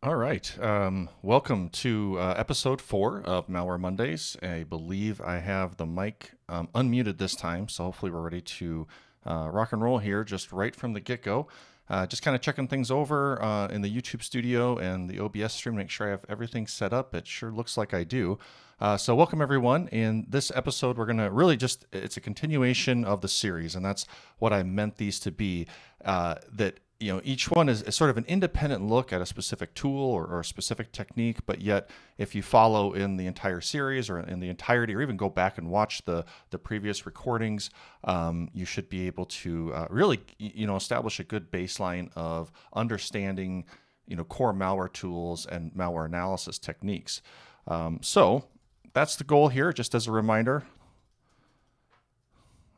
All right. Welcome to episode 4 of Malware Mondays. I believe I have the mic unmuted this time, so hopefully we're ready to rock and roll here just right from the get-go. Just kind of checking things over in the YouTube studio and the OBS stream, make sure I have everything set up. It sure looks like I do. So welcome everyone. In this episode, we're going to really it's a continuation of the series, and that's what I meant these to be, that each one is sort of an independent look at a specific tool or a specific technique, but yet if you follow in the entire series or in the entirety, or even go back and watch the previous recordings, you should be able to really establish a good baseline of understanding core malware tools and malware analysis techniques. So that's the goal here. Just as a reminder,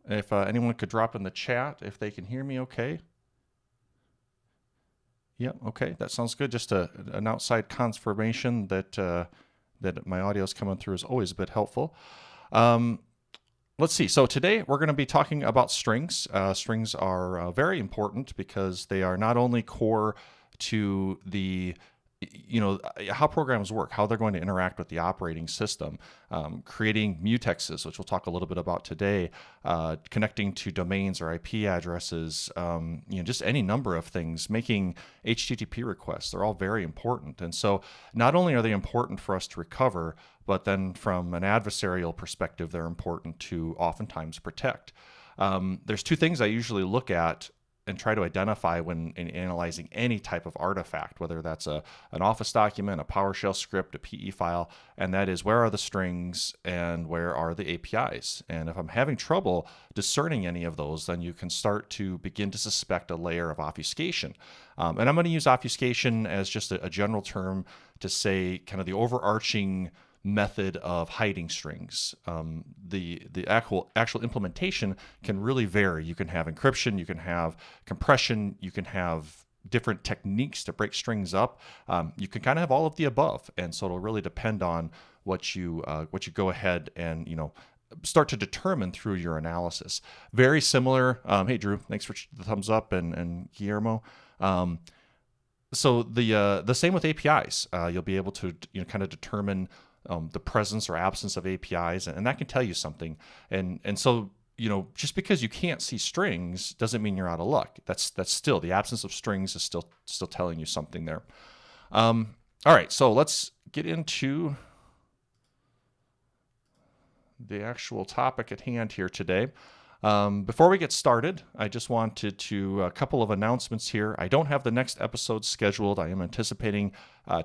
if anyone could drop in the chat if they can hear me okay. Yeah, okay, that sounds good. Just an outside confirmation that that my audio is coming through is always a bit helpful. Let's see. So today we're going to be talking about strings. Strings are very important because they are not only core to the how programs work, how they're going to interact with the operating system, creating mutexes, which we'll talk a little bit about today, connecting to domains or IP addresses, just any number of things, making HTTP requests. They're all very important. And so not only are they important for us to recover, but then from an adversarial perspective, they're important to oftentimes protect. There's two things I usually look at and try to identify when analyzing any type of artifact, whether that's an Office document, a PowerShell script, a PE file, and that is where are the strings and where are the APIs. And if I'm having trouble discerning any of those, then you can start to begin to suspect a layer of obfuscation. And I'm going to use obfuscation as just a general term to say kind of the overarching method of hiding strings. The actual implementation can really vary. You can have encryption, you can have compression, you can have different techniques to break strings up. You can kind of have all of the above, and so it'll really depend on what you go ahead and start to determine through your analysis. Very similar. Hey Drew, thanks for the thumbs up, and Guillermo. So the same with APIs. You'll be able to kind of determine the presence or absence of APIs, and that can tell you something. And so just because you can't see strings doesn't mean you're out of luck. That's still, the absence of strings is still telling you something there. All right, so let's get into the actual topic at hand here today. Before we get started, I just wanted to a couple of announcements here. I don't have the next episode scheduled. I am anticipating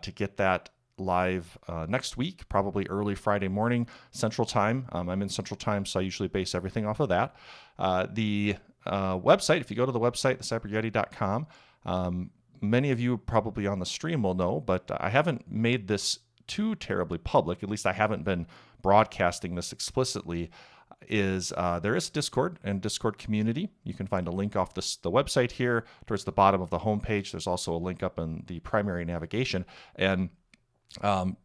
to get that live next week, probably early Friday morning Central Time. I'm in Central Time, so I usually base everything off of that. The website, if you go to the website, thecyberyeti.com, many of you probably on the stream will know, but I haven't made this too terribly public. At least I haven't been broadcasting this explicitly. There is Discord and Discord community. You can find a link off the website here towards the bottom of the homepage. There's also a link up in the primary navigation, and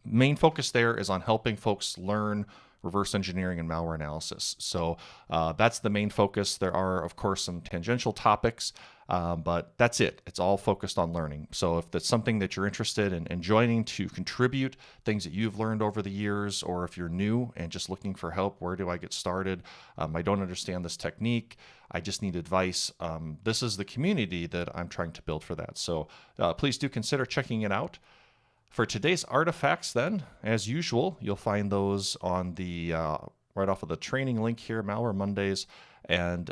main focus there is on helping folks learn reverse engineering and malware analysis. So that's the main focus. There are, of course, some tangential topics, but that's it. It's all focused on learning. So if that's something that you're interested in joining to contribute, things that you've learned over the years, or if you're new and just looking for help, where do I get started? I don't understand this technique. I just need advice. This is the community that I'm trying to build for that. So please do consider checking it out. For today's artifacts, then, as usual, you'll find those on the right off of the training link here, Malware Mondays and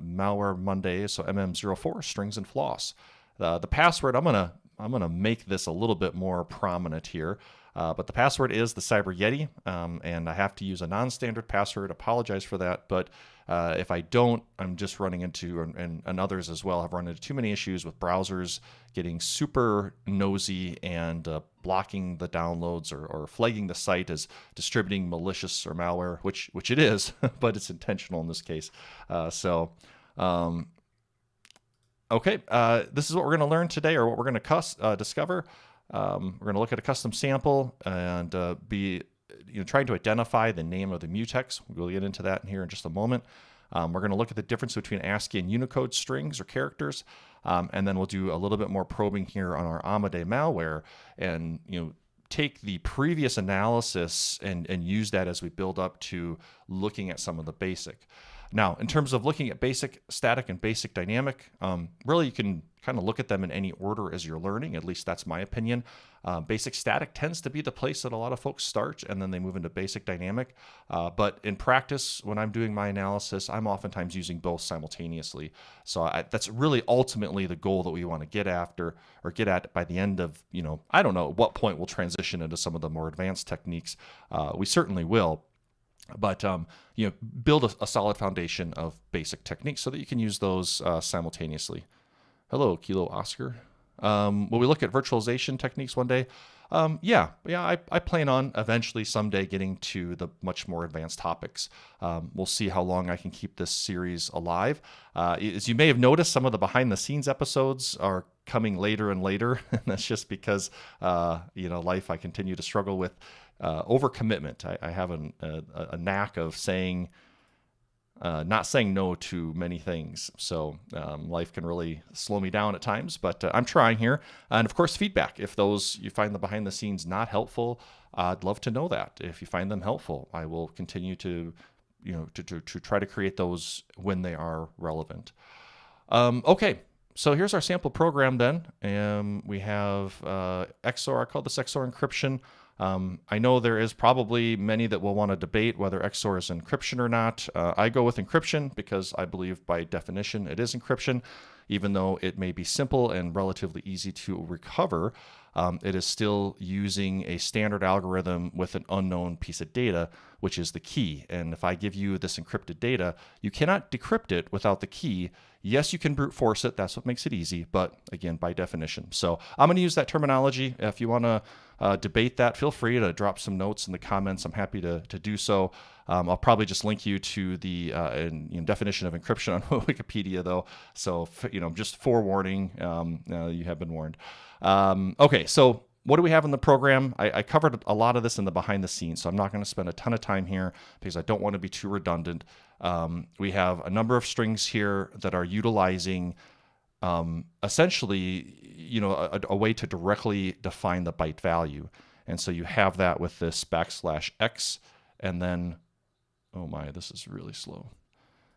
Malware Mondays, so MM04, strings and floss. The password, I'm gonna make this a little bit more prominent here, but the password is the Cyber Yeti, and I have to use a non-standard password. Apologize for that, but if I don't, I'm just running into, and others as well, have run into too many issues with browsers getting super nosy and blocking the downloads or flagging the site as distributing malicious or malware, which it is, but it's intentional in this case. Okay, this is what we're going to learn today, or what we're going to discover. We're going to look at a custom sample and be trying to identify the name of the mutex. We'll get into that in here in just a moment. We're going to look at the difference between ASCII and Unicode strings or characters, and then we'll do a little bit more probing here on our Amadey malware, and take the previous analysis and use that as we build up to looking at some of the basic. Now, in terms of looking at basic static and basic dynamic, really you can kind of look at them in any order as you're learning. At least that's my opinion. Basic static tends to be the place that a lot of folks start, and then they move into basic dynamic. But in practice, when I'm doing my analysis, I'm oftentimes using both simultaneously. So that's really ultimately the goal that we want to get after, or get at by the end of, I don't know at what point we'll transition into some of the more advanced techniques. We certainly will. But build a solid foundation of basic techniques so that you can use those simultaneously. Hello, Kilo Oscar. Will we look at virtualization techniques one day? I plan on eventually someday getting to the much more advanced topics. We'll see how long I can keep this series alive. As you may have noticed, some of the behind the scenes episodes are coming later and later, and that's just because life I continue to struggle with overcommitment. I have a knack of not saying no to many things. So life can really slow me down at times, but I'm trying here. And of course, feedback. If you find the behind the scenes not helpful, I'd love to know that. If you find them helpful, I will continue to try to create those when they are relevant. Okay. So here's our sample program then. We have XOR. I call this XOR encryption. I know there is probably many that will want to debate whether XOR is encryption or not. I go with encryption because I believe by definition it is encryption. Even though it may be simple and relatively easy to recover, it is still using a standard algorithm with an unknown piece of data, which is the key. And if I give you this encrypted data, you cannot decrypt it without the key. Yes, you can brute force it. That's what makes it easy. But again, by definition. So I'm going to use that terminology. If you want to debate that, feel free to drop some notes in the comments. I'm happy to do so. I'll probably just link you to the definition of encryption on Wikipedia, though. So, just forewarning, you have been warned. Okay, so what do we have in the program? I covered a lot of this in the behind the scenes, so I'm not going to spend a ton of time here because I don't want to be too redundant. We have a number of strings here that are utilizing essentially, a way to directly define the byte value. And so you have that with this \x, and then, oh my, this is really slow.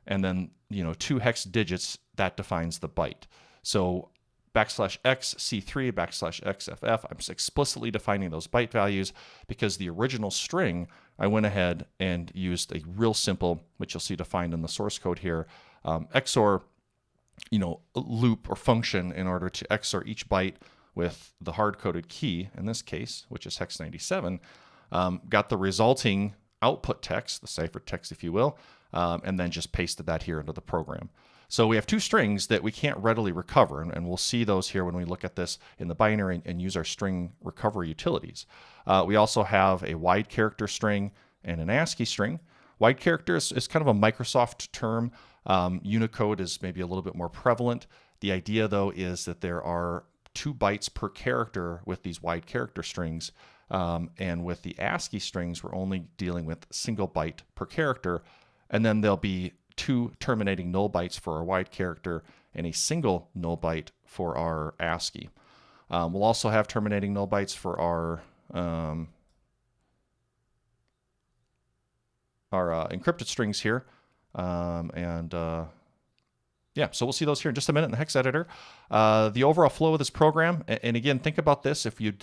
And then, 2 hex digits, that defines the byte. So \x C3, \xFF, I'm explicitly defining those byte values because the original string, I went ahead and used a real simple, which you'll see defined in the source code here, XOR loop or function in order to XOR each byte with the hard-coded key, in this case, which is hex 97, got the resulting output text, the ciphertext, if you will, and then just pasted that here into the program. So we have 2 strings that we can't readily recover, and we'll see those here when we look at this in the binary and use our string recovery utilities. We also have a wide character string and an ASCII string. Wide character is kind of a Microsoft term. Unicode is maybe a little bit more prevalent. The idea, though, is that there are 2 bytes per character with these wide character strings. And with the ASCII strings, we're only dealing with single byte per character. And then there'll be 2 terminating null bytes for our wide character and a single null byte for our ASCII. We'll also have terminating null bytes for our encrypted strings here. So we'll see those here in just a minute in the hex editor. The overall flow of this program, and again, think about this. If you're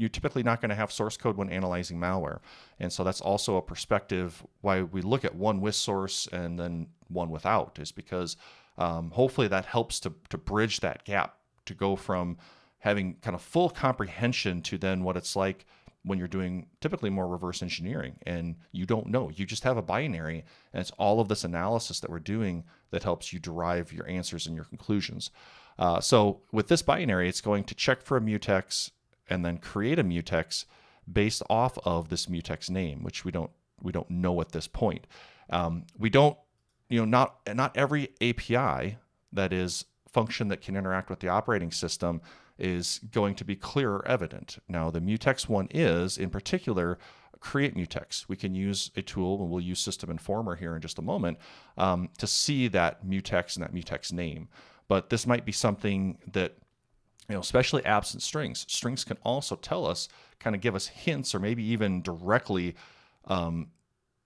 typically not going to have source code when analyzing malware. And so that's also a perspective why we look at one with source and then one without, is because hopefully that helps to bridge that gap, to go from having kind of full comprehension to then what it's like when you're doing typically more reverse engineering and you don't know. You just have a binary, and it's all of this analysis that we're doing that helps you derive your answers and your conclusions. So with this binary, it's going to check for a mutex and then create a mutex based off of this mutex name, which we don't know at this point. We don't, not every API that is function that can interact with the operating system is going to be clear or evident. Now, the mutex one is, in particular, create mutex. We can use a tool, and we'll use System Informer here in just a moment, to see that mutex and that mutex name. But this might be something that, especially absent strings. Strings can also tell us, kind of give us hints, or maybe even directly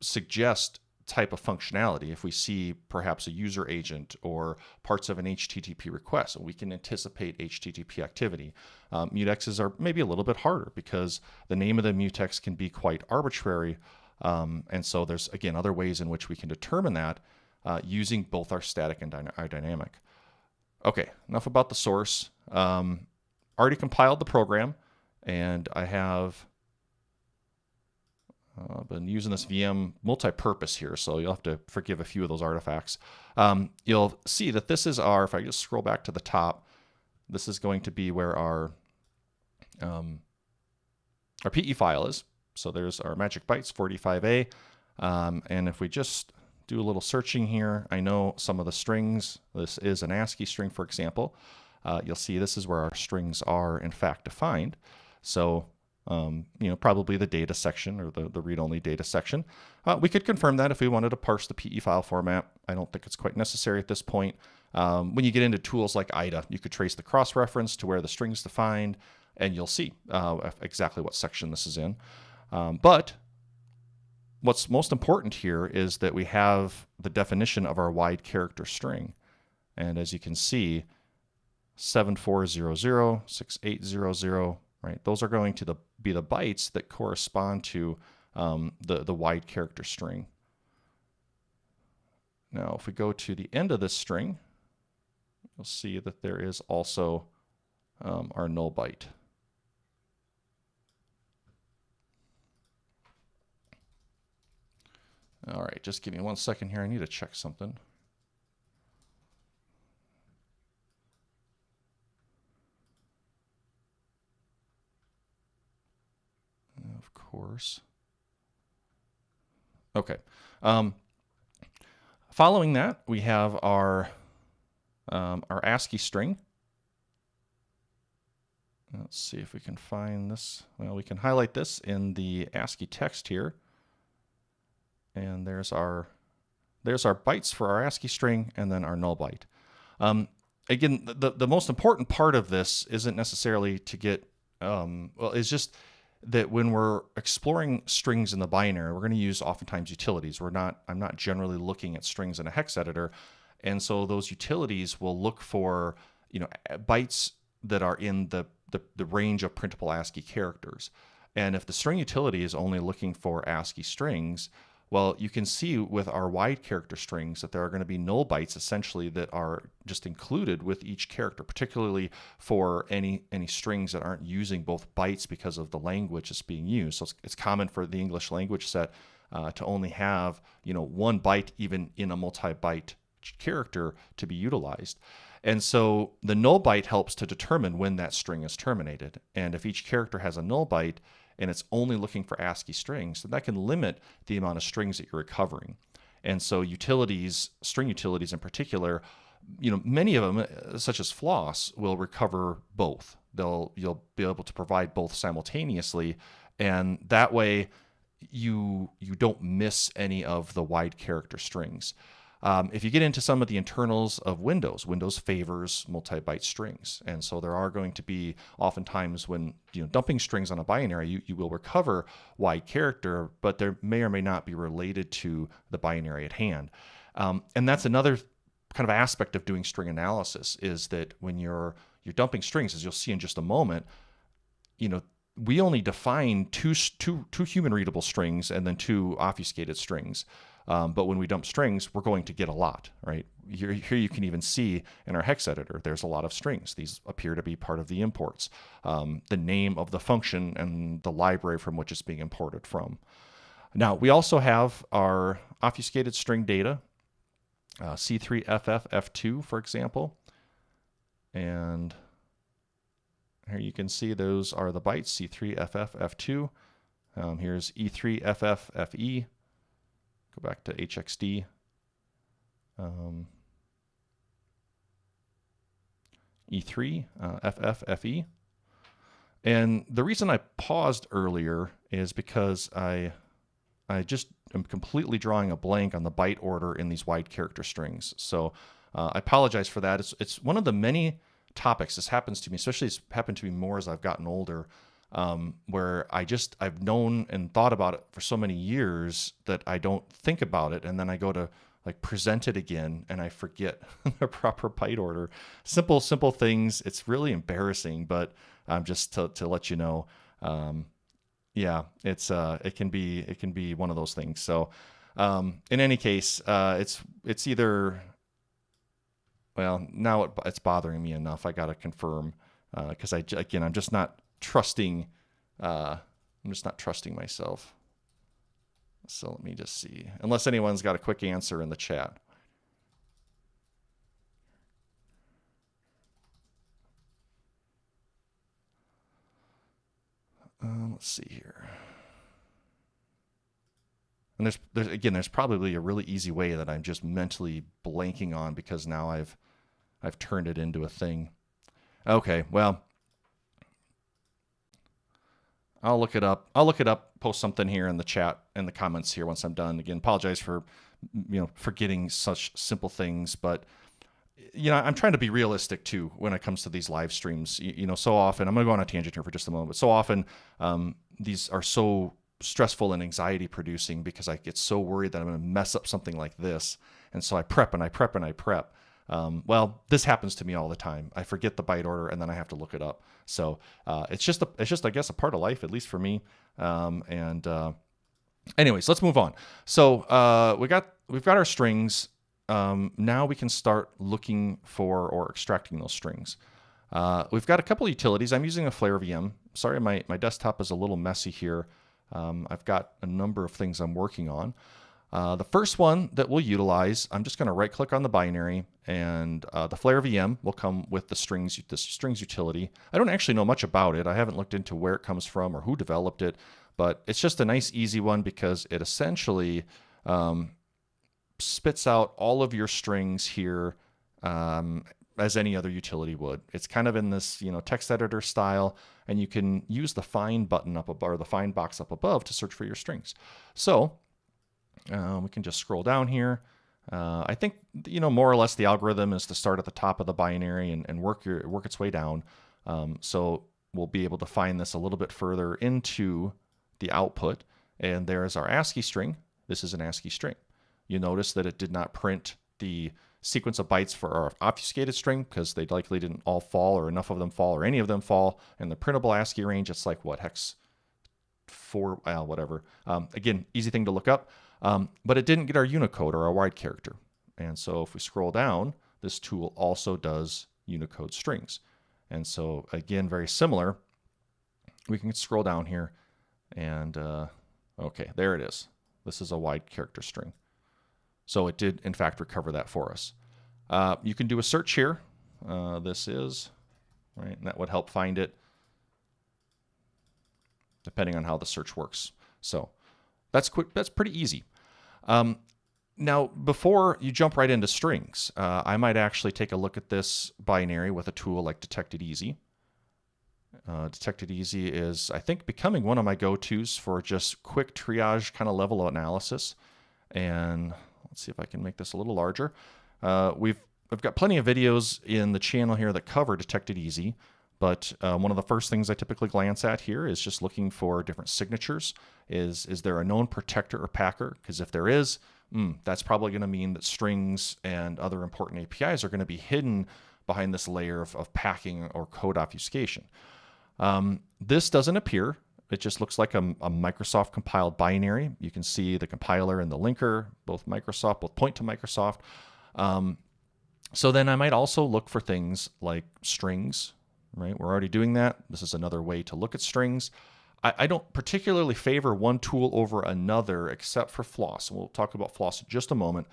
suggest type of functionality. If we see perhaps a user agent or parts of an HTTP request, we can anticipate HTTP activity. Mutexes are maybe a little bit harder because the name of the mutex can be quite arbitrary. And so there's, again, other ways in which we can determine that using both our static and our dynamic. Okay, enough about the source. Already compiled the program, and I have been using this VM multi-purpose here, so you'll have to forgive a few of those artifacts. You'll see that this is our, if I just scroll back to the top, this is going to be where our PE file is. So there's our magic bytes 45A. And if we just do a little searching here, I know some of the strings. This is an ASCII string, for example. You'll see this is where our strings are in fact defined. So probably the data section, or the read-only data section. We could confirm that if we wanted to parse the PE file format. I don't think it's quite necessary at this point. When you get into tools like IDA, you could trace the cross-reference to where the string is defined, and you'll see exactly what section this is in. But what's most important here is that we have the definition of our wide character string. And as you can see, 7400, 6800, right? Those are going to be the bytes that correspond to the wide character string. Now, if we go to the end of this string, you'll see that there is also our null byte. All right, just give me 1 second here. I need to check something. Of course. Okay. Following that, we have our ASCII string. Let's see if we can find this. Well, we can highlight this in the ASCII text here. And there's our bytes for our ASCII string, and then our null byte. Again, the most important part of this isn't necessarily to get, it's just that when we're exploring strings in the binary, we're going to use oftentimes utilities. I'm not generally looking at strings in a hex editor. And so those utilities will look for, bytes that are in the range of printable ASCII characters. And if the string utility is only looking for ASCII strings, well, you can see with our wide character strings that there are going to be null bytes essentially that are just included with each character, particularly for any strings that aren't using both bytes because of the language that's being used. So it's common for the English language set to only have one byte even in a multi-byte character to be utilized. And so the null byte helps to determine when that string is terminated. And if each character has a null byte, and it's only looking for ASCII strings, then that can limit the amount of strings that you're recovering. And so utilities, string utilities in particular, many of them, such as FLOSS, will recover both. You'll be able to provide both simultaneously, and that way you don't miss any of the wide character strings. If you get into some of the internals of Windows favors multi-byte strings. And so there are going to be oftentimes when dumping strings on a binary, you will recover wide character, but there may or may not be related to the binary at hand. And that's another kind of aspect of doing string analysis, is that when you're dumping strings, as you'll see in just a moment, we only define two human readable strings and then 2 obfuscated strings. But when we dump strings, we're going to get a lot, right? Here you can even see in our hex editor, there's a lot of strings. These appear to be part of the imports. The name of the function and the library from which it's being imported from. Now, we also have our obfuscated string data, C3FFF2, for example. And here you can see those are the bytes, C3FFF2. Here's E3FFFE. Go back to HXD. E3 FFFE. And the reason I paused earlier is because I just am completely drawing a blank on the byte order in these wide character strings. So I apologize for that. It's one of the many topics. This happens to me, especially it's happened to me more as I've gotten older, where I've known and thought about it for so many years that I don't think about it, and then I go to like present it again and I forget the proper byte order. Simple things. It's really embarrassing, but just to let you know, yeah, it can be one of those things. So in any case, it's either, well, now it's bothering me enough. I got to confirm because I'm just not trusting. I'm just not trusting myself. So let me just see. Unless anyone's got a quick answer in the chat. Let's see here. And there's probably a really easy way that I'm just mentally blanking on because now I've turned it into a thing. Okay, well, I'll look it up. Post something here in the chat, in the comments here once I'm done. Again, apologize for forgetting such simple things, but I'm trying to be realistic too when it comes to these live streams. So often, I'm going to go on a tangent here for just a moment, but so often these are so stressful and anxiety producing because I get so worried that I'm going to mess up something like this. And so I prep and I prep and I prep. Well, this happens to me all the time. I forget the byte order and then I have to look it up. So it's just I guess a part of life, at least for me. Anyways, let's move on. So we've got our strings. Now we can start looking for or extracting those strings. We've got a couple of utilities. I'm using a Flare VM. Sorry, my desktop is a little messy here. I've got a number of things I'm working on. The first one that we'll utilize, I'm just going to right-click on the binary, and the Flare VM will come with the strings utility. I don't actually know much about it. I haven't looked into where it comes from or who developed it, but it's just a nice, easy one because it essentially spits out all of your strings here as any other utility would. It's kind of in this text editor style, and you can use the find button up above, or the find box up above, to search for your strings. So we can just scroll down here. I think more or less the algorithm is to start at the top of the binary and work its way down. So we'll be able to find this a little bit further into the output, and there's our ASCII string. This is an ASCII string. You notice that it did not print the sequence of bytes for our obfuscated string because they likely didn't all fall, or enough of them fall, or any of them fall. In the printable ASCII range, it's like what, hex 4, whatever. Again, easy thing to look up. But it didn't get our Unicode or our wide character. And so if we scroll down, this tool also does Unicode strings. And so again, very similar. We can scroll down here and okay, there it is. This is a wide character string. So it did in fact recover that for us. You can do a search here. This is, right, and that would help find it depending on how the search works. So that's quick. That's pretty easy. Now, before you jump right into strings, I might actually take a look at this binary with a tool like Detected Easy. Detected Easy is, I think, becoming one of my go-tos for just quick triage kind of level of analysis. And let's see if I can make this a little larger. I've got plenty of videos in the channel here that cover Detected Easy. But one of the first things I typically glance at here is just looking for different signatures. Is there a known protector or packer? Because if there is, that's probably going to mean that strings and other important APIs are going to be hidden behind this layer of packing or code obfuscation. This doesn't appear. It just looks like a Microsoft compiled binary. You can see the compiler and the linker, both point to Microsoft. So then I might also look for things like strings. Right, we're already doing that. This is another way to look at strings. I don't particularly favor one tool over another except for FLOSS. We'll talk about FLOSS in just a moment.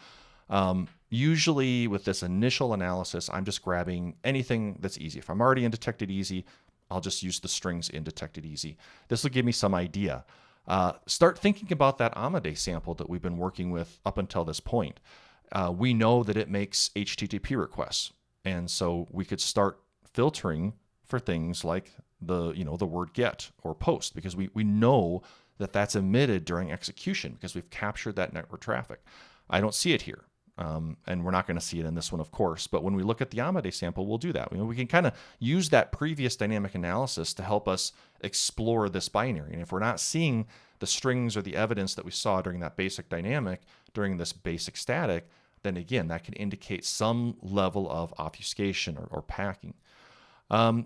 Usually with this initial analysis, I'm just grabbing anything that's easy. If I'm already in Detected Easy, I'll just use the strings in Detected Easy. This will give me some idea. Start thinking about that Amadey sample that we've been working with up until this point. We know that it makes HTTP requests. And so we could start filtering for things like the word get or post, because we know that that's emitted during execution because we've captured that network traffic. I don't see it here. And we're not going to see it in this one, of course. But when we look at the Amadey sample, we'll do that. We can kind of use that previous dynamic analysis to help us explore this binary. And if we're not seeing the strings or the evidence that we saw during that basic dynamic, during this basic static, then again, that can indicate some level of obfuscation or packing.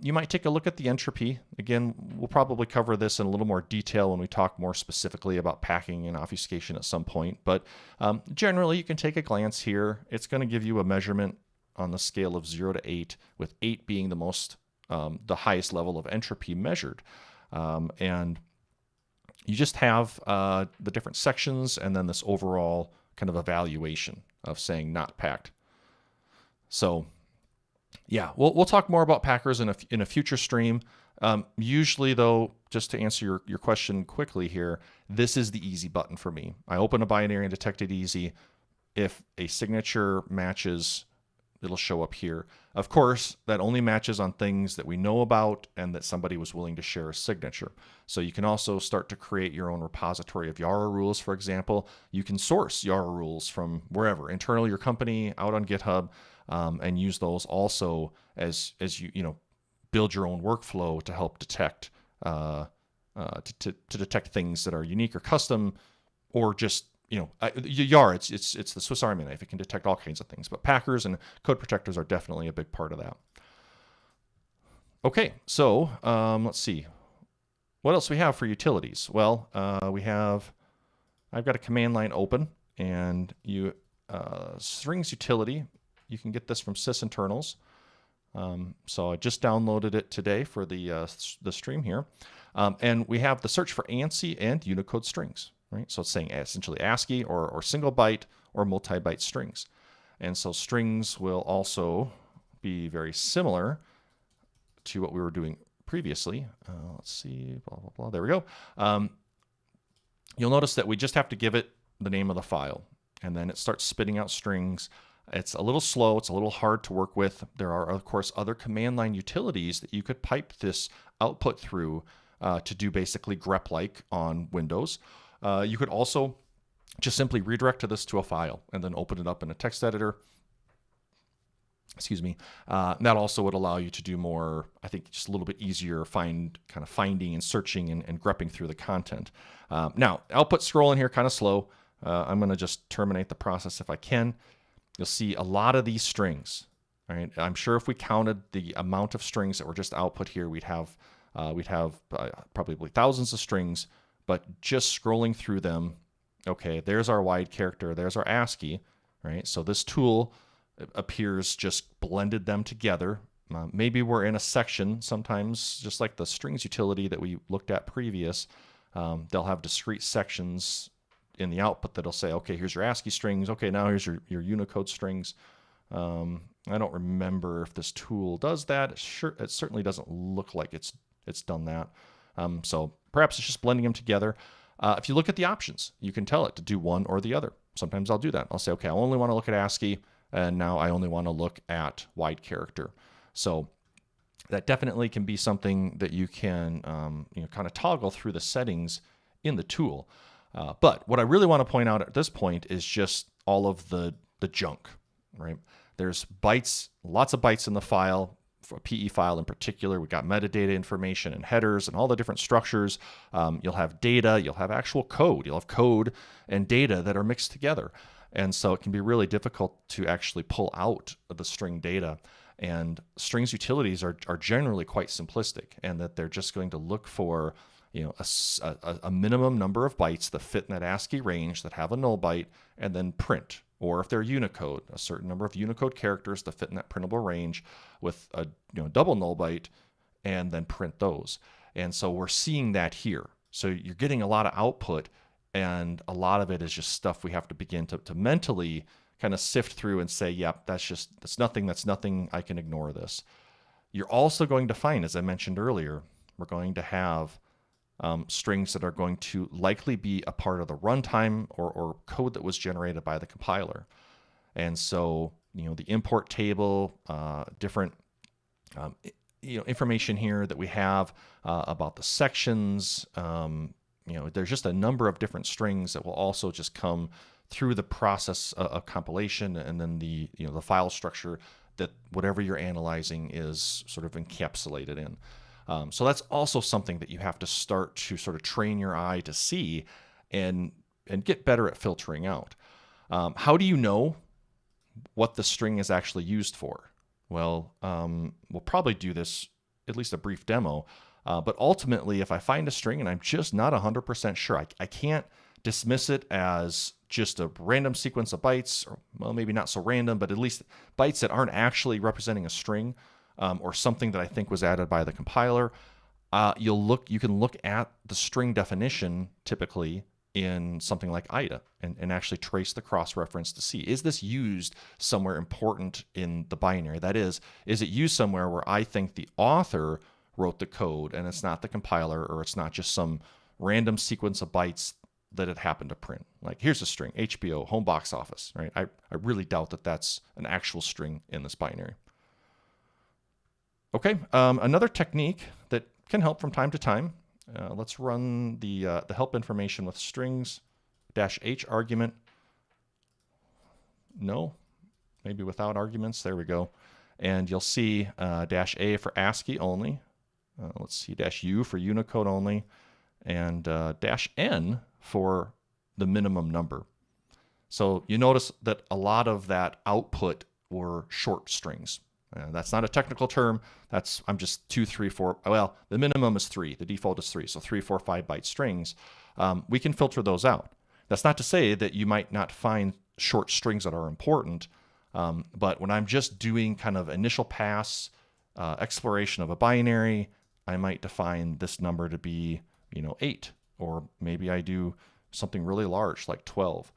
You might take a look at the entropy. Again, we'll probably cover this in a little more detail when we talk more specifically about packing and obfuscation at some point. But generally, you can take a glance here. It's going to give you a measurement on the scale of 0 to 8, with 8 being the highest level of entropy measured. And you just have the different sections and then this overall kind of evaluation of saying not packed. So yeah, we'll talk more about packers in a future stream. Usually, though, just to answer your question quickly here, this is the easy button for me. I open a binary and detect it easy. If a signature matches, it'll show up here. Of course, that only matches on things that we know about and that somebody was willing to share a signature. So you can also start to create your own repository of Yara rules, for example. You can source Yara rules from wherever, internal your company, out on GitHub, and use those also as you build your own workflow to help detect to detect things that are unique or custom, or just Yara. It's the Swiss Army knife. It can detect all kinds of things, but packers and code protectors are definitely a big part of that. Okay, so let's see what else we have for utilities. Well, I've got a command line open, and strings utility. You can get this from sysinternals. So I just downloaded it today for the stream here. And we have the search for ANSI and Unicode strings, right? So it's saying essentially ASCII or single byte or multi-byte strings. And so strings will also be very similar to what we were doing previously. Let's see, blah, blah, blah. There we go. You'll notice that we just have to give it the name of the file, and then it starts spitting out strings. It's a little slow. It's a little hard to work with. There are, of course, other command line utilities that you could pipe this output through to do basically grep-like on Windows. You could also just simply redirect this to a file and then open it up in a text editor. Excuse me. That also would allow you to do more, I think, just a little bit easier finding and searching and grepping through the content. Now, output scrolling here kind of slow. I'm going to just terminate the process if I can. You'll see a lot of these strings. All right, I'm sure if we counted the amount of strings that were just output here, we'd have probably thousands of strings. But just scrolling through them, okay, there's our wide character, there's our ASCII, right? So this tool appears just blended them together. Maybe we're in a section. Sometimes, just like the strings utility that we looked at previous, they'll have discrete sections in the output that'll say, okay, here's your ASCII strings. Okay, now here's your Unicode strings. I don't remember if this tool does that. It certainly doesn't look like it's done that. So perhaps it's just blending them together. If you look at the options, you can tell it to do one or the other. Sometimes I'll do that. I'll say, okay, I only want to look at ASCII, and now I only want to look at wide character. So that definitely can be something that you can kind of toggle through the settings in the tool. But what I really want to point out at this point is just all of the junk, right? There's bytes, lots of bytes in the file. For a PE file in particular, we've got metadata information and headers and all the different structures. You'll have data, you'll have actual code. You'll have code and data that are mixed together. And so it can be really difficult to actually pull out the string data. And strings utilities are generally quite simplistic, and that they're just going to look for a minimum number of bytes that fit in that ASCII range that have a null byte, and then print. Or if they're Unicode, a certain number of Unicode characters that fit in that printable range with a double null byte, and then print those. And so we're seeing that here. So you're getting a lot of output, and a lot of it is just stuff we have to begin to mentally kind of sift through and say, yep, that's nothing, I can ignore this. You're also going to find, as I mentioned earlier, we're going to have strings that are going to likely be a part of the runtime or code that was generated by the compiler. And so, the import table, different information here that we have about the sections. There's just a number of different strings that will also just come through the process of compilation, and then the file structure that whatever you're analyzing is sort of encapsulated in. So that's also something that you have to start to sort of train your eye to see and get better at filtering out. How do you know what the string is actually used for? Well, we'll probably do this, at least a brief demo, but ultimately if I find a string and I'm just not 100% sure, I can't dismiss it as just a random sequence of bytes, or well, maybe not so random, but at least bytes that aren't actually representing a string, or something that I think was added by the compiler. You can look at the string definition typically in something like IDA and actually trace the cross-reference to see, is this used somewhere important in the binary? That is it used somewhere where I think the author wrote the code and it's not the compiler, or it's not just some random sequence of bytes that it happened to print. Like, here's a string, HBO, home box office, right? I really doubt that that's an actual string in this binary. Okay, another technique that can help from time to time, let's run the help information with strings -h argument. No, maybe without arguments. There we go. And you'll see -a for ASCII only. Let's see, -u for Unicode only, and -n for the minimum number. So you notice that a lot of that output were short strings. That's not a technical term. I'm just 2, 3, 4. Well, the minimum is 3. The default is 3. So 3, 4, 5 byte strings. We can filter those out. That's not to say that you might not find short strings that are important. But when I'm just doing kind of initial pass exploration of a binary, I might define this number to be 8, or maybe I do something really large like 12.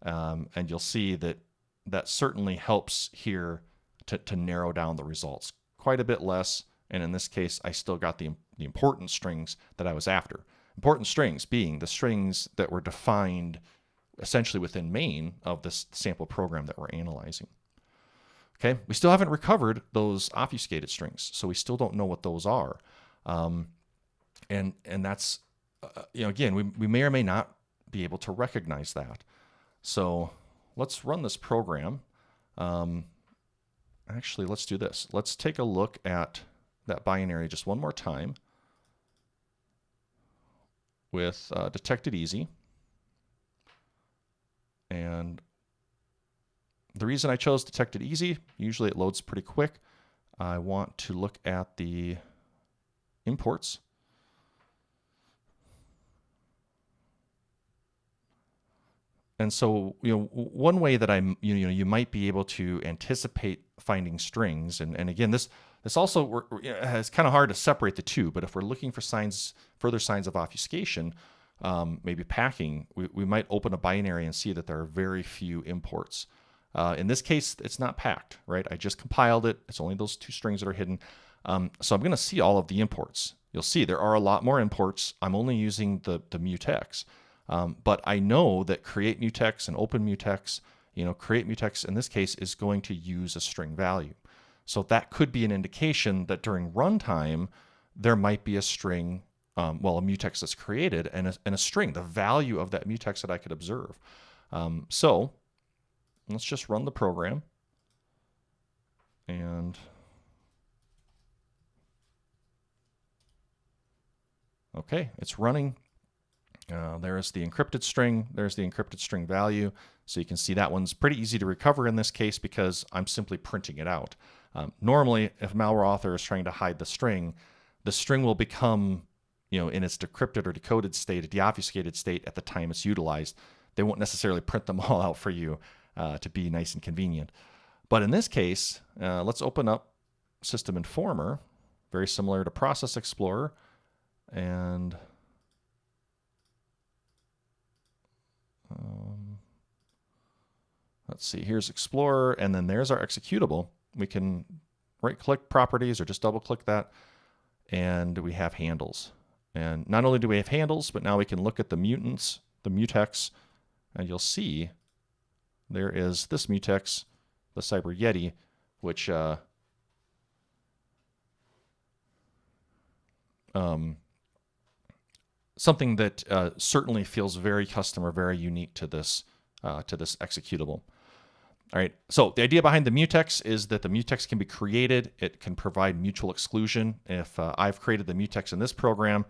And you'll see that certainly helps here to narrow down the results quite a bit less. And in this case, I still got the important strings that I was after. Important strings being the strings that were defined essentially within main of this sample program that we're analyzing. Okay, we still haven't recovered those obfuscated strings, so we still don't know what those are. And that's, again, we may or may not be able to recognize that. So let's run this program. Actually, let's do this. Let's take a look at that binary just one more time with detected easy. And the reason I chose detected easy, usually it loads pretty quick. I want to look at the imports. And so, one way that you might be able to anticipate finding strings, and again, this also it's kind of hard to separate the two. But if we're looking for further signs of obfuscation, maybe packing, we might open a binary and see that there are very few imports. In this case, it's not packed, right? I just compiled it. It's only those 2 strings that are hidden. So I'm going to see all of the imports. You'll see there are a lot more imports. I'm only using the mutex. But I know that create mutex and open mutex, create mutex in this case is going to use a string value. So that could be an indication that during runtime, there might be a string, a mutex that's created and a string, the value of that mutex that I could observe. So let's just run the program. And okay, it's running. There's the encrypted string. There's the encrypted string value. So you can see that one's pretty easy to recover in this case because I'm simply printing it out. Normally, if malware author is trying to hide the string will become, in its decrypted or decoded state, a deobfuscated state at the time it's utilized. They won't necessarily print them all out for you to be nice and convenient. But in this case, let's open up System Informer, very similar to Process Explorer, and let's see, here's Explorer, and then there's our executable. We can right-click Properties or just double-click that, and we have handles. And not only do we have handles, but now we can look at the mutants, the mutex, and you'll see there is this mutex, the Cyber Yeti, which something that certainly feels very custom or very unique to this executable. All right, so the idea behind the mutex is that the mutex can be created. It can provide mutual exclusion. If I've created the mutex in this program,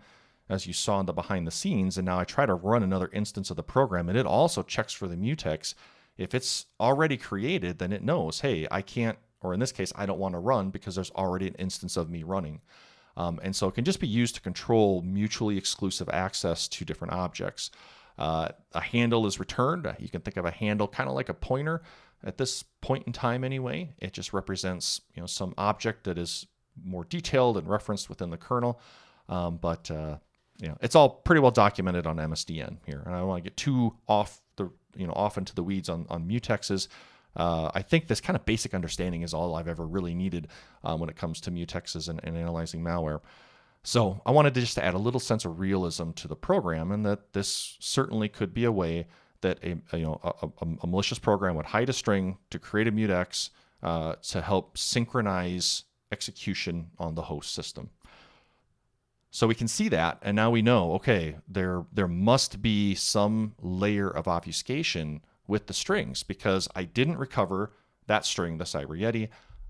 as you saw in the behind the scenes, and now I try to run another instance of the program, and it also checks for the mutex. If it's already created, then it knows, hey, I can't, or in this case, I don't want to run because there's already an instance of me running. And so it can just be used to control mutually exclusive access to different objects. A handle is returned. You can think of a handle kind of like a pointer. At this point in time anyway, it just represents some object that is more detailed and referenced within the kernel. But it's all pretty well documented on MSDN here. And I don't want to get too off into the weeds on mutexes. I think this kind of basic understanding is all I've ever really needed when it comes to mutexes and analyzing malware. So I wanted to just add a little sense of realism to the program, and that this certainly could be a way that a malicious program would hide a string to create a mutex to help synchronize execution on the host system. So we can see that, and now we know, okay, there must be some layer of obfuscation with the strings, because I didn't recover that string, the Cyber Yeti,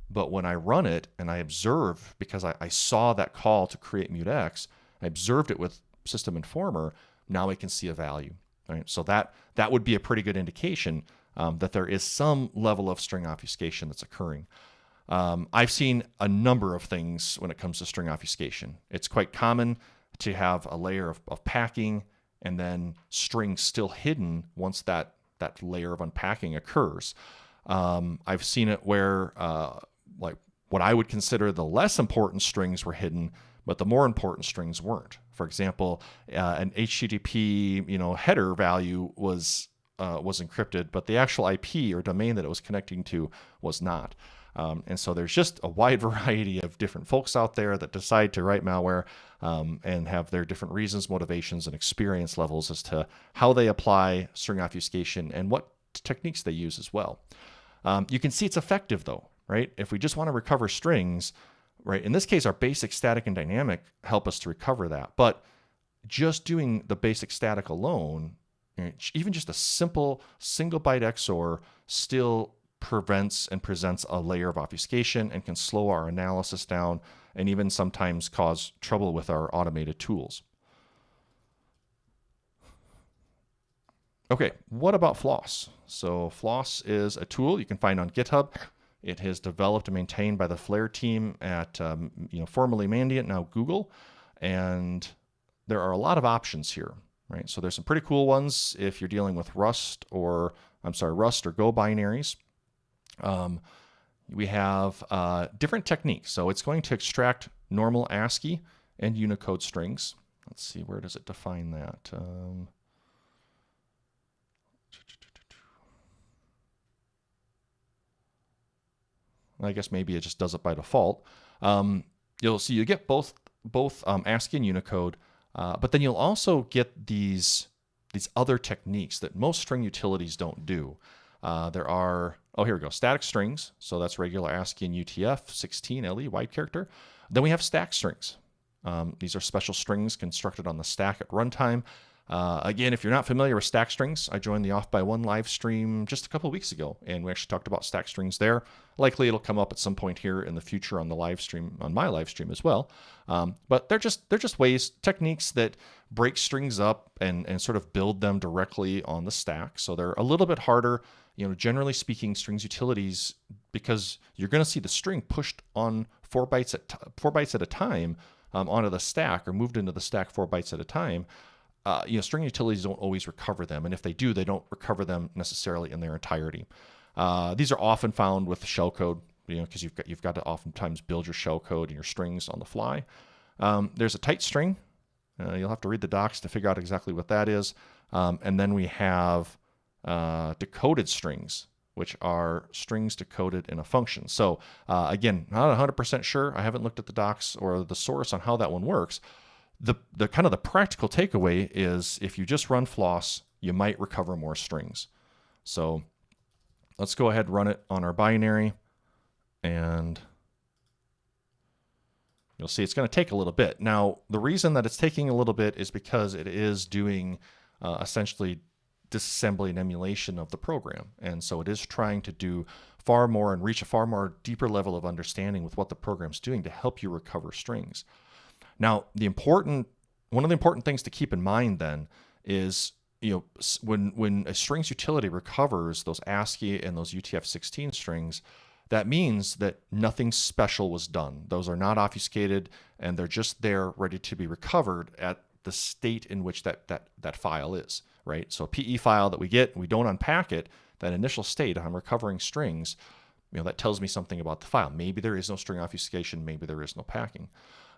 but when I run it and I observe, because I saw that call to create mutex, I observed it with System Informer, now I can see a value. Right? So that would be a pretty good indication that there is some level of string obfuscation that's occurring. I've seen a number of things when it comes to string obfuscation. It's quite common to have a layer of packing and then strings still hidden once that layer of unpacking occurs. I've seen it where like what I would consider the less important strings were hidden, but the more important strings weren't. For example, an HTTP header value was encrypted, but the actual IP or domain that it was connecting to was not. And so there's just a wide variety of different folks out there that decide to write malware and have their different reasons, motivations, and experience levels as to how they apply string obfuscation and what techniques they use as well. You can see it's effective though, right? If we just want to recover strings, right? In this case, our basic static and dynamic help us to recover that. But just doing the basic static alone, even just a simple single byte XOR still prevents and presents a layer of obfuscation and can slow our analysis down and even sometimes cause trouble with our automated tools. Okay, what about FLOSS? So FLOSS is a tool you can find on GitHub. It is developed and maintained by the Flare team at formerly Mandiant, now Google, and there are a lot of options here, right? So there's some pretty cool ones if you're dealing with Rust or Go binaries. We have different techniques. So it's going to extract normal ASCII and Unicode strings. Let's see, where does it define that? I guess maybe it just does it by default. You'll see you get both ASCII and Unicode, but then you'll also get these other techniques that most string utilities don't do. There are, here we go, static strings. So that's regular ASCII and UTF-16 LE wide character. Then we have stack strings. These are special strings constructed on the stack at runtime. Again, if you're not familiar with stack strings, I joined the Off by One live stream just a couple of weeks ago, and we actually talked about stack strings there. Likely it'll come up at some point here in the future on the live stream, on my live stream as well. But they're just ways, techniques that break strings up and sort of build them directly on the stack. So they're a little bit harder, generally speaking, strings utilities, because you're going to see the string pushed on 4 bytes at a time onto the stack, or moved into the stack 4 bytes at a time. String utilities don't always recover them, and if they do, they don't recover them necessarily in their entirety. These are often found with shellcode, because you've got to oftentimes build your shellcode and your strings on the fly. There's a tight string. You'll have to read the docs to figure out exactly what that is. And then we have decoded strings, which are strings decoded in a function. So again, not 100% sure. I haven't looked at the docs or the source on how that one works. The kind of the practical takeaway is if you just run FLOSS, you might recover more strings. So let's go ahead and run it on our binary, and You'll see it's going to take a little bit. Now, the reason that it's taking a little bit is because it is doing essentially disassembly and emulation of the program. And so it is trying to do far more and reach a far more deeper level of understanding with what the program's doing to help you recover strings. Now, one of the important things to keep in mind then is, when a strings utility recovers those ASCII and those UTF-16 strings, that means that nothing special was done. Those are not obfuscated, and they're just there ready to be recovered at the state in which that file is, right? So a PE file that we get, we don't unpack it, that initial state on recovering strings, that tells me something about the file. Maybe there is no string obfuscation, maybe there is no packing.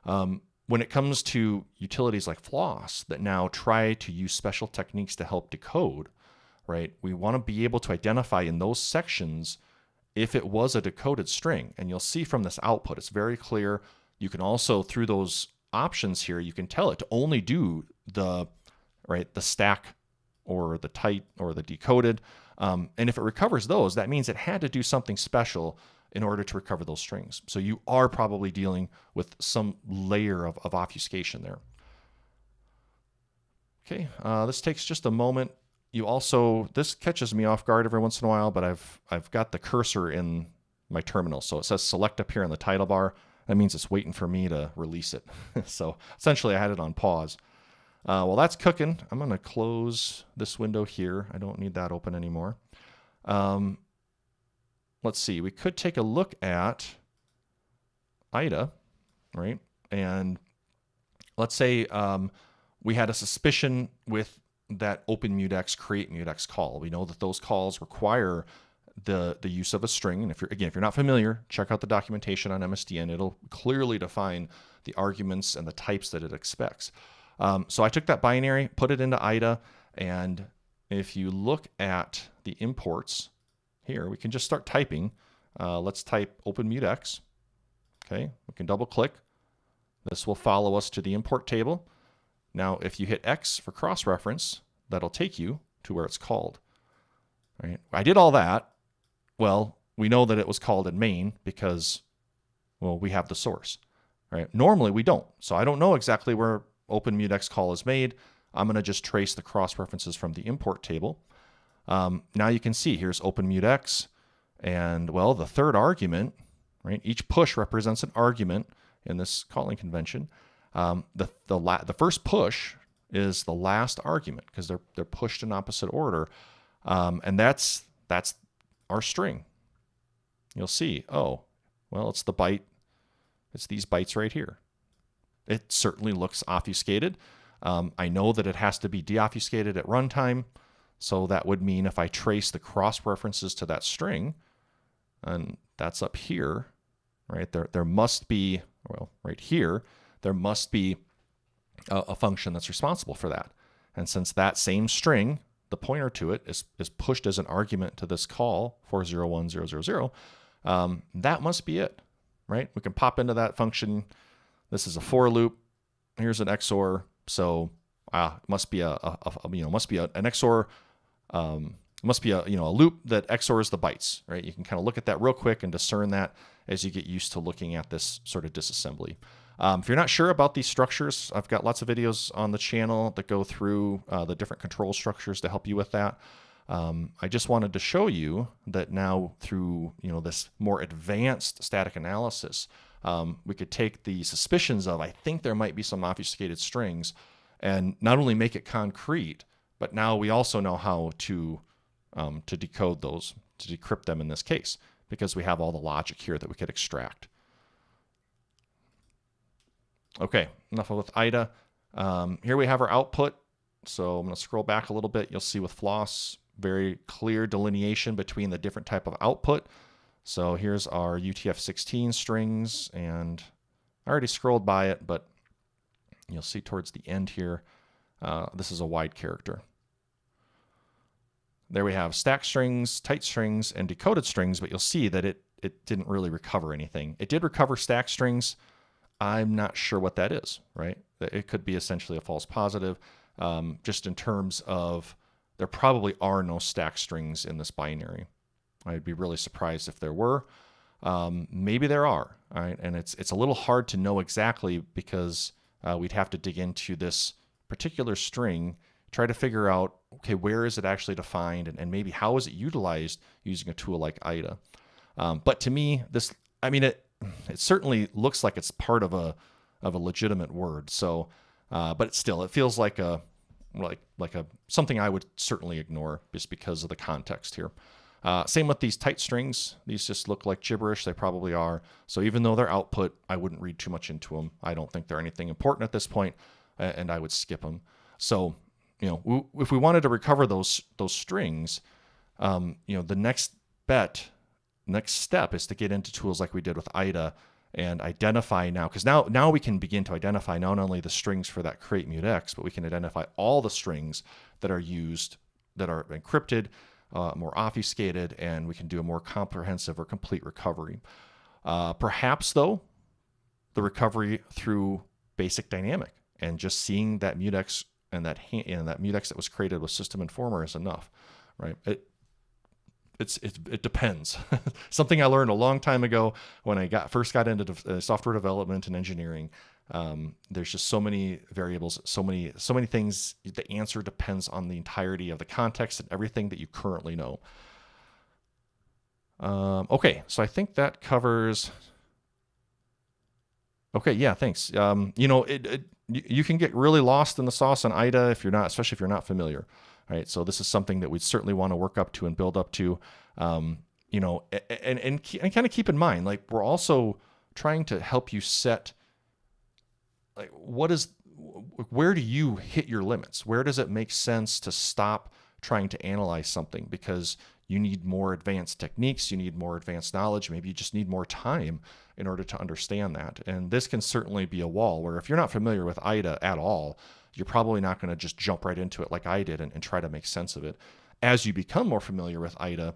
When it comes to utilities like FLOSS that now try to use special techniques to help decode, right? We want to be able to identify in those sections if it was a decoded string. And you'll see from this output, it's very clear. You can also, through those options here, you can tell it to only do the stack or the tight or the decoded. And if it recovers those, that means it had to do something special in order to recover those strings. So you are probably dealing with some layer of obfuscation there. Okay, this takes just a moment. This catches me off guard every once in a while, but I've got the cursor in my terminal. So it says select up here in the title bar. That means it's waiting for me to release it. So essentially I had it on pause. While that's cooking, I'm going to close this window here. I don't need that open anymore. Let's see, we could take a look at IDA, right? And let's say we had a suspicion with that open mutex, create mutex call. We know that those calls require the use of a string. And if you're not familiar, check out the documentation on MSDN. It'll clearly define the arguments and the types that it expects. So I took that binary, put it into IDA, and if you look at the imports here, we can just start typing. Let's type open mutex. Okay, we can double click. This will follow us to the import table. Now, if you hit X for cross-reference, that'll take you to where it's called. Right? I did all that. Well, we know that it was called in main because, well, we have the source. Right? Normally, we don't. So I don't know exactly where open mutex call is made. I'm going to just trace the cross-references from the import table. Now you can see here's open mutex, and well, the third argument, right? Each push represents an argument in this calling convention. The first push is the last argument because they're pushed in opposite order, and that's our string. You'll see, oh, well, it's the byte. It's these bytes right here. It certainly looks obfuscated. I know that it has to be deobfuscated at runtime. So that would mean if I trace the cross references to that string, and that's up here, right? There must be, well, right here, there must be a function that's responsible for that. And since that same string, the pointer to it is pushed as an argument to this call 401000, that must be it, right? We can pop into that function. This is a for loop. Here's an XOR. So it must be an XOR. Must be a loop that XORs the bytes, right? You can kind of look at that real quick and discern that as you get used to looking at this sort of disassembly. If you're not sure about these structures, I've got lots of videos on the channel that go through the different control structures to help you with that. I just wanted to show you that now through this more advanced static analysis, we could take the suspicions of I think there might be some obfuscated strings and not only make it concrete, but now we also know how to decode those, to decrypt them in this case, because we have all the logic here that we could extract. Okay, enough with IDA. Here we have our output. So I'm going to scroll back a little bit. You'll see with FLOSS, very clear delineation between the different type of output. So here's our UTF-16 strings, and I already scrolled by it, but you'll see towards the end here, this is a wide character. There we have stack strings, tight strings, and decoded strings, but you'll see that it didn't really recover anything. It did recover stack strings. I'm not sure what that is, right? It could be essentially a false positive, just in terms of there probably are no stack strings in this binary. I'd be really surprised if there were. Maybe there are, all right? And it's a little hard to know exactly because we'd have to dig into this particular string, try to figure out, okay, where is it actually defined, and maybe how is it utilized using a tool like IDA. But to me, it certainly looks like it's part of a legitimate word. So, but it feels like something I would certainly ignore just because of the context here. Same with these tight strings. These just look like gibberish. They probably are. So even though they're output, I wouldn't read too much into them. I don't think they're anything important at this point, and I would skip them. So, if we wanted to recover those strings, the next step is to get into tools like we did with IDA and identify now, because now we can begin to identify not only the strings for that create mutex, but we can identify all the strings that are used, that are encrypted, more obfuscated, and we can do a more comprehensive or complete recovery. Perhaps, though, the recovery through basic dynamic and just seeing that mutex and that mutex that was created with System Informer is enough, right? It depends. Something I learned a long time ago when I first got into software development and engineering. There's just so many variables, so many things. The answer depends on the entirety of the context and everything that you currently know. Okay, so I think that covers. Okay, yeah, thanks. You can get really lost in the sauce on IDA especially if you're not familiar. Right, so this is something that we'd certainly want to work up to and build up to, and kind of keep in mind, like, we're also trying to help you set, like, where do you hit your limits? Where does it make sense to stop trying to analyze something because you need more advanced techniques, you need more advanced knowledge, maybe you just need more time in order to understand that. And this can certainly be a wall where if you're not familiar with IDA at all, you're probably not going to just jump right into it like I did and try to make sense of it. As you become more familiar with IDA,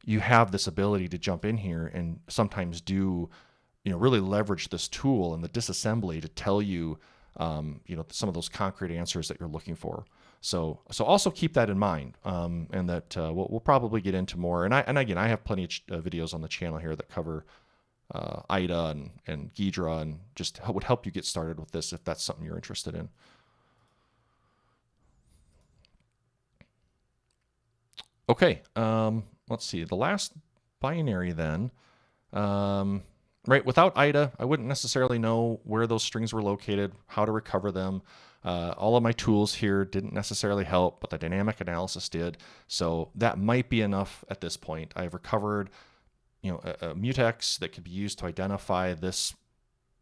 you have this ability to jump in here and sometimes really leverage this tool and the disassembly to tell you, some of those concrete answers that you're looking for. So also keep that in mind, and that we'll probably get into more. And again, I have plenty of videos on the channel here that cover IDA and Ghidra, and just would help you get started with this if that's something you're interested in. Okay, let's see. The last binary then, right, without IDA, I wouldn't necessarily know where those strings were located, how to recover them. All of my tools here didn't necessarily help, but the dynamic analysis did. So that might be enough at this point. I've recovered, a mutex that could be used to identify this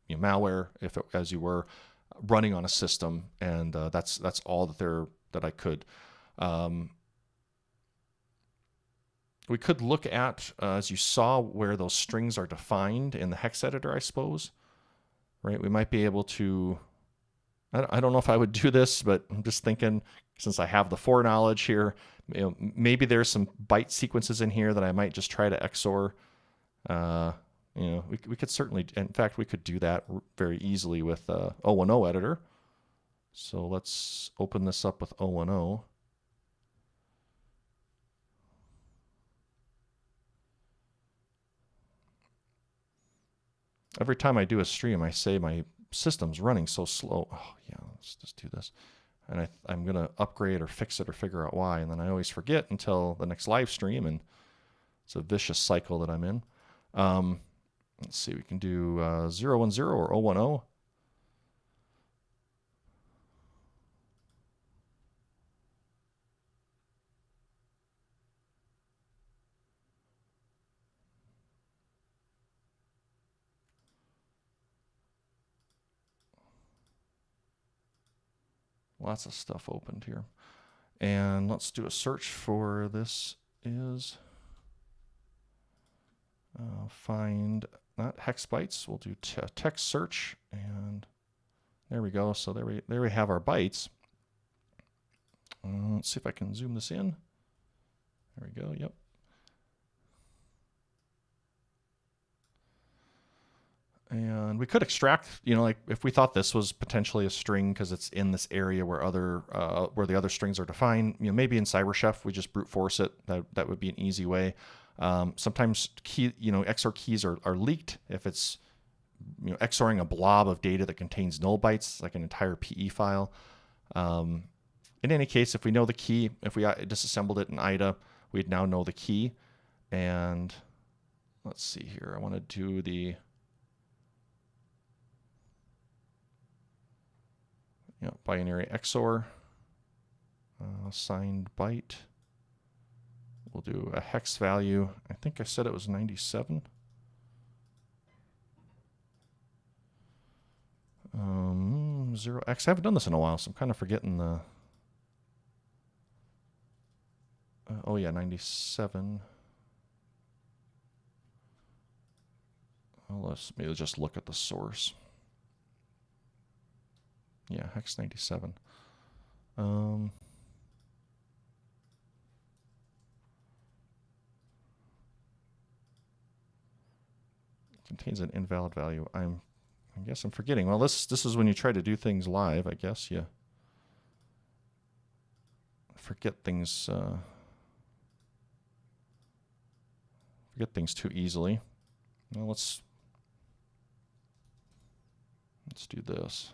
malware as you were running on a system, and that's all that I could. We could look at, as you saw, where those strings are defined in the hex editor, I suppose. Right? We might be able to, I don't know if I would do this, but I'm just thinking, since I have the foreknowledge here, maybe there's some byte sequences in here that I might just try to XOR. We could certainly, in fact, we could do that very easily with O10 editor. So let's open this up with O10. Every time I do a stream, I say my system's running so slow. Oh, yeah, let's just do this. And I'm going to upgrade or fix it or figure out why. And then I always forget until the next live stream. And it's a vicious cycle that I'm in. Let's see, we can do 010 or 010. Lots of stuff opened here. And let's do a search for this is find, not hex bytes, we'll do text search, and there we go. So there we have our bytes. Let's see if I can zoom this in. There we go, yep. And we could extract, like if we thought this was potentially a string because it's in this area where where the other strings are defined, maybe in CyberChef we just brute force it. That would be an easy way. Sometimes XOR keys are leaked if it's XORing a blob of data that contains null bytes, like an entire PE file. In any case, if we know the key, if we disassembled it in IDA, we'd now know the key. And let's see here. I want to do the binary XOR, signed byte. We'll do a hex value. I think I said it was 97. 0x. I haven't done this in a while, so I'm kind of forgetting the. Oh yeah, 97. Well, maybe just look at the source. Yeah, hex 97. Contains an invalid value. I guess I'm forgetting. Well, this is when you try to do things live. I guess you forget things too easily. Well, let's do this.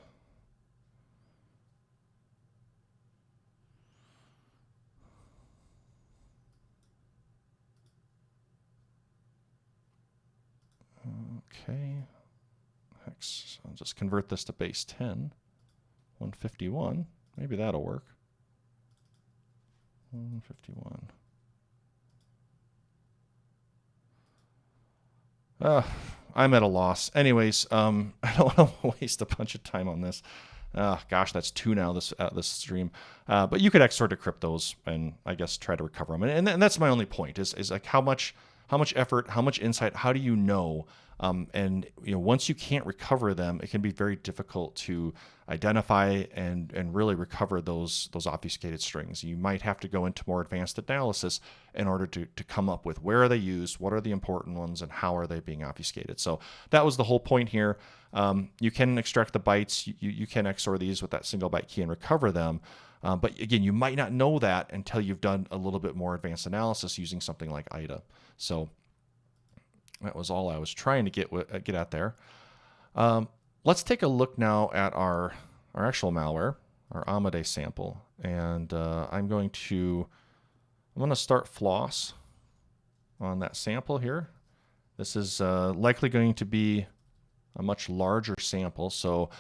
Okay. Hex. I'll just convert this to base 10. 151. Maybe that'll work. 151. I'm at a loss. Anyways, I don't want to waste a bunch of time on this. Gosh, that's 2 now this stream. But you could XOR decrypt those and I guess try to recover them. And that's my only point is like how much effort, how much insight, how do you know? And once you can't recover them, it can be very difficult to identify and really recover those obfuscated strings. You might have to go into more advanced analysis in order to come up with where are they used, what are the important ones, and how are they being obfuscated. So that was the whole point here. You can extract the bytes, you can XOR these with that single byte key and recover them. But again, you might not know that until you've done a little bit more advanced analysis using something like IDA. So that was all I was trying to get at there. Let's take a look now at our actual malware, our Amadey sample, and I'm going to start FLOSS on that sample here. This is likely going to be a much larger sample, so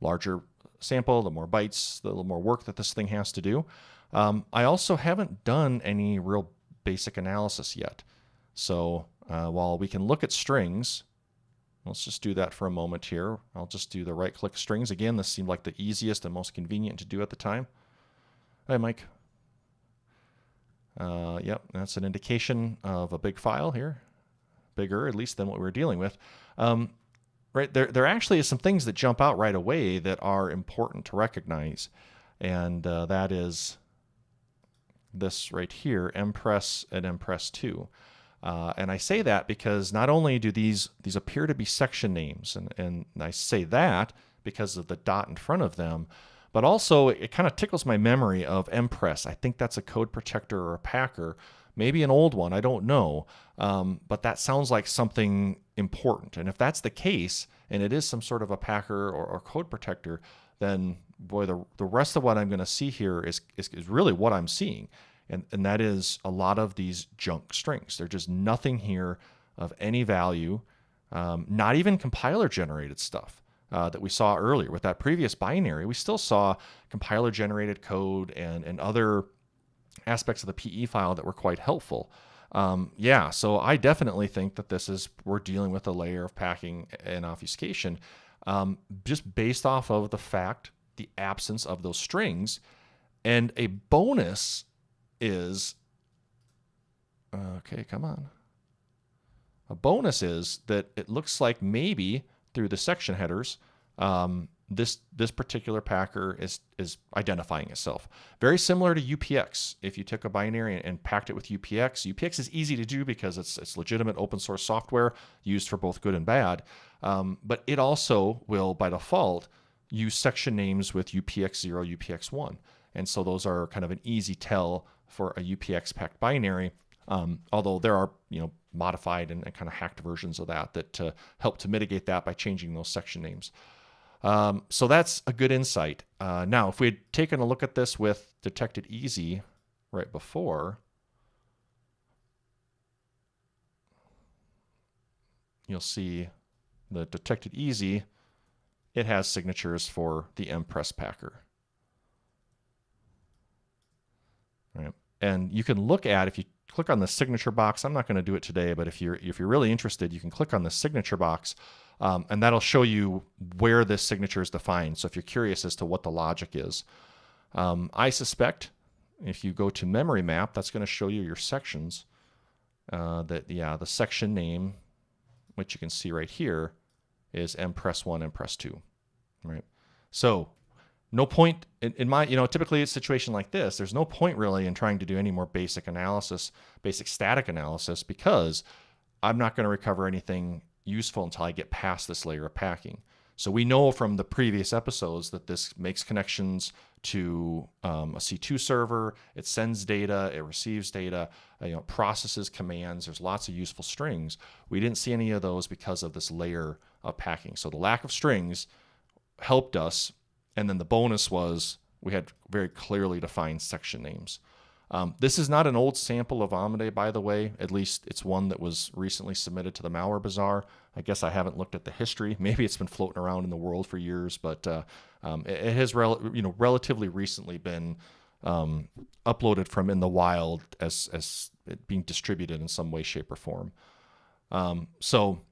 larger sample, the more bytes, the little more work that this thing has to do. I also haven't done any real basic analysis yet. So while we can look at strings, let's just do that for a moment here. I'll just do the right-click strings. Again, this seemed like the easiest and most convenient to do at the time. Hi, Mike. Yep, that's an indication of a big file here. Bigger, at least, than what we were dealing with. Right, there actually is some things that jump out right away that are important to recognize. And that is this right here, mpress and mpress2. And I say that because not only do these appear to be section names, and I say that because of the dot in front of them, but also it kind of tickles my memory of mpress. I think that's a code protector or a packer, maybe an old one, I don't know, but that sounds like something important. And if that's the case, and it is some sort of a packer or code protector, then boy, the rest of what I'm going to see here is really what I'm seeing. And that is a lot of these junk strings. There's just nothing here of any value, not even compiler-generated stuff that we saw earlier. With that previous binary, we still saw compiler-generated code and other aspects of the PE file that were quite helpful. Yeah, so I definitely think that we're dealing with a layer of packing and obfuscation just based off of the absence of those strings. And a bonus is, okay, come on. A bonus is that it looks like maybe through the section headers, this particular packer is identifying itself. Very similar to UPX. If you took a binary and packed it with UPX, UPX is easy to do because it's legitimate open source software used for both good and bad. But it also will, by default, use section names with UPX0, UPX1. And so those are kind of an easy tell for a UPX packed binary. Although there are, modified and kind of hacked versions of that help to mitigate that by changing those section names. So that's a good insight. Now, if we had taken a look at this with detected easy right before, you'll see the detected easy, it has signatures for the mpress packer. Right. And you can look at, if you click on the signature box, I'm not going to do it today, but if you're really interested, you can click on the signature box, and that'll show you where this signature is defined. So if you're curious as to what the logic is, I suspect if you go to memory map, that's going to show you your sections. The section name, which you can see right here, is mpress1, mpress2, right? So no point in my, typically a situation like this, there's no point really in trying to do any more basic analysis, basic static analysis, because I'm not going to recover anything useful until I get past this layer of packing. So we know from the previous episodes that this makes connections to a C2 server, it sends data, it receives data, processes commands, there's lots of useful strings. We didn't see any of those because of this layer of packing. So the lack of strings helped us. And then the bonus was we had very clearly defined section names. This is not an old sample of Amadey, by the way. At least it's one that was recently submitted to the Malware Bazaar. I guess I haven't looked at the history. Maybe it's been floating around in the world for years, but it has relatively recently been uploaded from in the wild as it being distributed in some way, shape, or form. So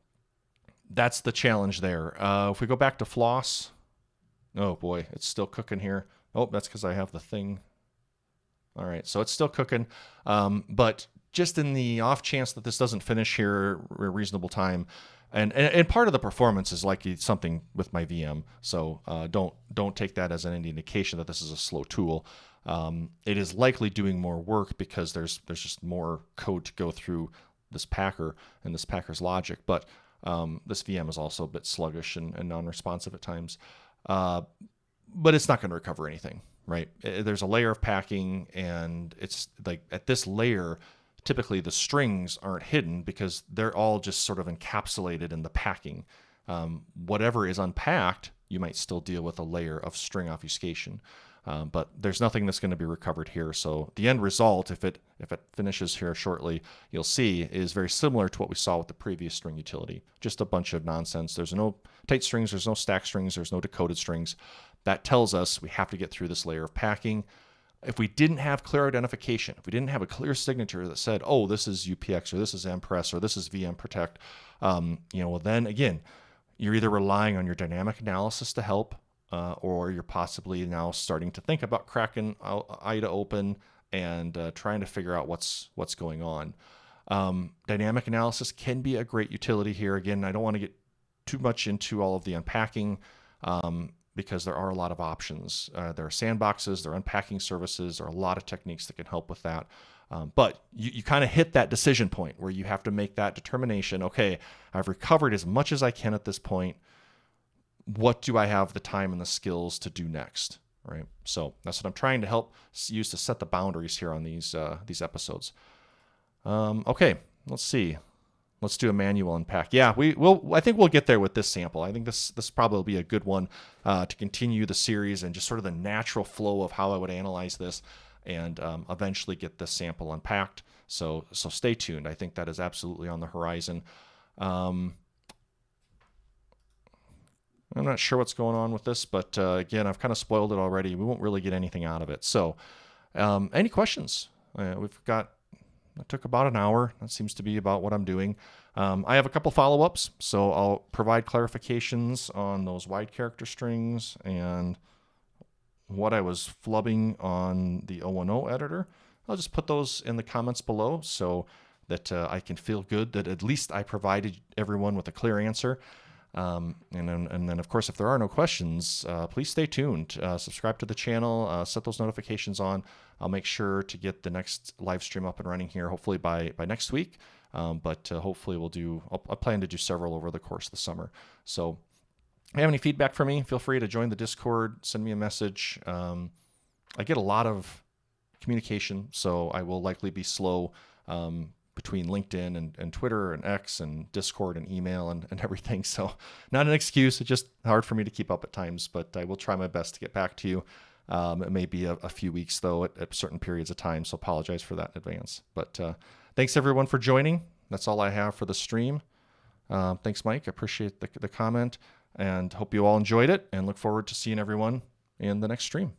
that's the challenge there. If we go back to FLOSS, oh boy, it's still cooking here. Oh, that's because I have the thing. All right, so it's still cooking. But just in the off chance that this doesn't finish here a reasonable time, and part of the performance is likely something with my VM. So don't take that as an indication that this is a slow tool. It is likely doing more work because there's just more code to go through this packer and this packer's logic. But this VM is also a bit sluggish and non-responsive at times. But it's not going to recover anything, right? There's a layer of packing, and it's like at this layer, typically the strings aren't hidden because they're all just sort of encapsulated in the packing. Whatever is unpacked, you might still deal with a layer of string obfuscation. But there's nothing that's going to be recovered here. So the end result, if it finishes here shortly, you'll see is very similar to what we saw with the previous string utility. Just a bunch of nonsense. There's no tight strings, there's no stack strings, there's no decoded strings. That tells us we have to get through this layer of packing. If we didn't have clear identification, if we didn't have a clear signature that said, oh, this is UPX or this is mpress or this is VM protect, well, then again, you're either relying on your dynamic analysis to help, or you're possibly now starting to think about cracking IDA open and trying to figure out what's going on. Dynamic analysis can be a great utility here. Again, I don't want to get too much into all of the unpacking because there are a lot of options. There are sandboxes, there are unpacking services, there are a lot of techniques that can help with that. But you kind of hit that decision point where you have to make that determination. Okay, I've recovered as much as I can at this point. What do I have the time and the skills to do next, right? So that's what I'm trying to help use to set the boundaries here on these episodes. Okay, let's see. Let's do a manual unpack. Yeah, I think we'll get there with this sample. I think this probably will be a good one to continue the series and just sort of the natural flow of how I would analyze this and eventually get this sample unpacked. So stay tuned. I think that is absolutely on the horizon. I'm not sure what's going on with this, but again, I've kind of spoiled it already. We won't really get anything out of it. So any questions? It took about an hour. That seems to be about what I'm doing. I have a couple follow-ups, so I'll provide clarifications on those wide character strings and what I was flubbing on the 010 editor. I'll just put those in the comments below so that I can feel good that at least I provided everyone with a clear answer. And then, of course, if there are no questions, please stay tuned. Subscribe to the channel, set those notifications on. I'll make sure to get the next live stream up and running here, hopefully by next week. But hopefully I plan to do several over the course of the summer. So if you have any feedback for me, feel free to join the Discord, send me a message. I get a lot of communication, so I will likely be slow between LinkedIn and Twitter and X and Discord and email and everything. So not an excuse. It's just hard for me to keep up at times, but I will try my best to get back to you. It may be a few weeks, though, at certain periods of time, so apologize for that in advance. But thanks, everyone, for joining. That's all I have for the stream. Thanks, Mike. I appreciate the comment, and hope you all enjoyed it, and look forward to seeing everyone in the next stream.